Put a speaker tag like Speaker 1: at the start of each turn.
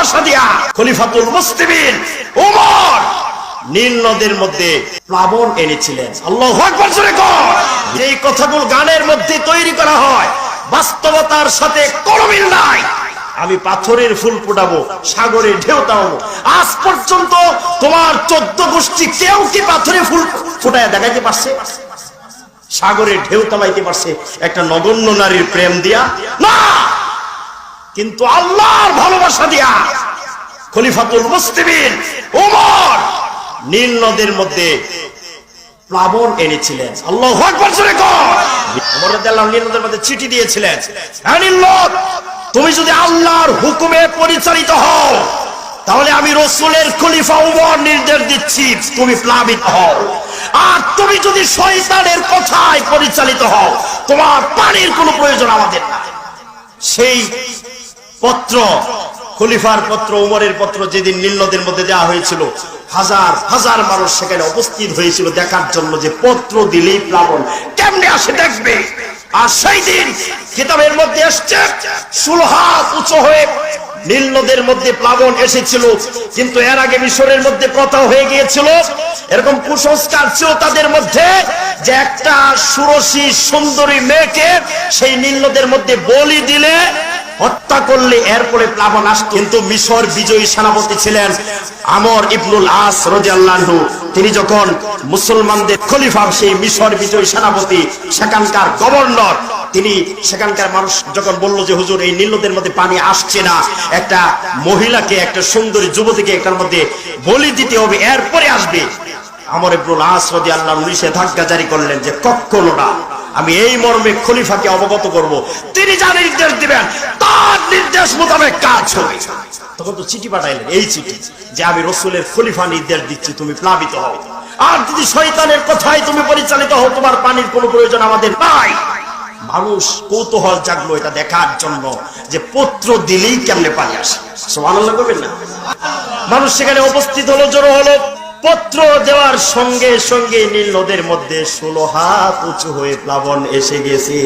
Speaker 1: ভালোবাসা দিয়া খলিফাতুল মুসলিমিন ওমর নীল নদের মধ্যে প্লাবন এনেছিলেন। আল্লাহু আকবার জোরে কর। যেই কথাগুলো গানের মধ্যে তৈরি করা হয় বাস্তবতার সাথে কোনো মিল নাই। আমি পাথরের ফুল ফোটাবো, সাগরে ঢেউ তাড়াবো। আজ পর্যন্ত তোমার 14 গোষ্ঠী কেউ কি পাথরে ফুল ফোটায় দেখাইতে পারছে? সাগরে ঢেউ তাড়াইতে পারছে একটা নগণ্য নারীর প্রেম দিয়া? না। কিন্তু আল্লাহর ভালোবাসা দিয়া খলিফাতুল মুসলিমিন ওমর নীল নদের মধ্যে প্লাবন এনেছিলেন। আল্লাহু আকবার জোরে কর। ওমর রাদিয়াল্লাহু নীল নদের মধ্যে চিঠি দিয়েছিলেন, হে নীল নদ, তুমি যদি আল্লাহর হুকুমে পরিচালিত হও তাহলে আমি রাসূলের খলিফা ওমর নির্দেশ দিচ্ছি তুমি প্লাবিত হও। আর তুমি যদি শয়তানের কথায় পরিচালিত হও তোমার পানির কোনো প্রয়োজন আমাদের না। সেই পত্র, খলিফার পত্র, ওমরের পত্র যেদিন নীল নদের মধ্যে দেওয়া হয়েছিল, হাজার হাজার মানুষ সেখানে উপস্থিত হয়েছিল দেখার জন্য যে পত্র দিলেই প্লাবন কেমনে আসে দেখবে। আর সেই দিন কিতাবের মধ্যে আসছে 16 হাত উঁচু হয়ে নীল নদের মধ্যে প্লাবন এসেছিল। কিন্তু এর আগে মিশরের মধ্যে প্রথা হয়ে গিয়েছিল, এরকম কুসংস্কার ছিল তাদের মধ্যে যে একটা সুরসী সুন্দরী মেয়েকে সেই নীল নদের মধ্যে বলি দিলে, হত্যা করলে এরপরে প্লাবন আসত। কিন্তু মিশর বিজয়ী সেনাপতি ছিলেন আমর ইবনুল আস রাদিয়াল্লাহু আনহু। তিনি যখন মুসলমানদের খলিফা, সেই মিশর বিজয়ী সেনাপতি, সেখানকার গভর্নর, তিনি সেখানকার মানুষ যখন বলল যে হুজুর এই নীল নদের মধ্যে পানি আসছে না, একটা মহিলাকে, একটা সুন্দরী যুবতীকে এটার মধ্যে বলি দিতে হবে, এরপরে আসবে, আমর ইবনুল আস রাদিয়াল্লাহু আনহু নিষেধাজ্ঞা জারি করলেন যে কখনো না, আমি এই মর্মে খলিফাকে অবগত করব, তিনি যা নির্দেশ দিবেন তার নির্দেশ মোতাবেক কাজ হবে। তখন তো চিঠি পাঠাইলেন, এই চিঠি যে আমি রাসূলের খলিফা নির্দেশ দিচ্ছি তুমি প্লাবিত হও। আর যদি শয়তানের কথায় তুমি পরিচালিত হও তোমার পানির কোনো প্রয়োজন আমাদের নাই। মানুষ কৌতূহল জাগলো এটা দেখার জন্য যে পত্র দিলেই কেমনে পানি আসে। সুবহানাল্লাহ বলবেন না? মানুষ সেখানে উপস্থিত হলো, জড়ো হলো। পত্র দেওয়ার সঙ্গে সঙ্গে নীল নদের মধ্যে 16 হাত উঁচু হয়ে প্লাবন এসে গেছে।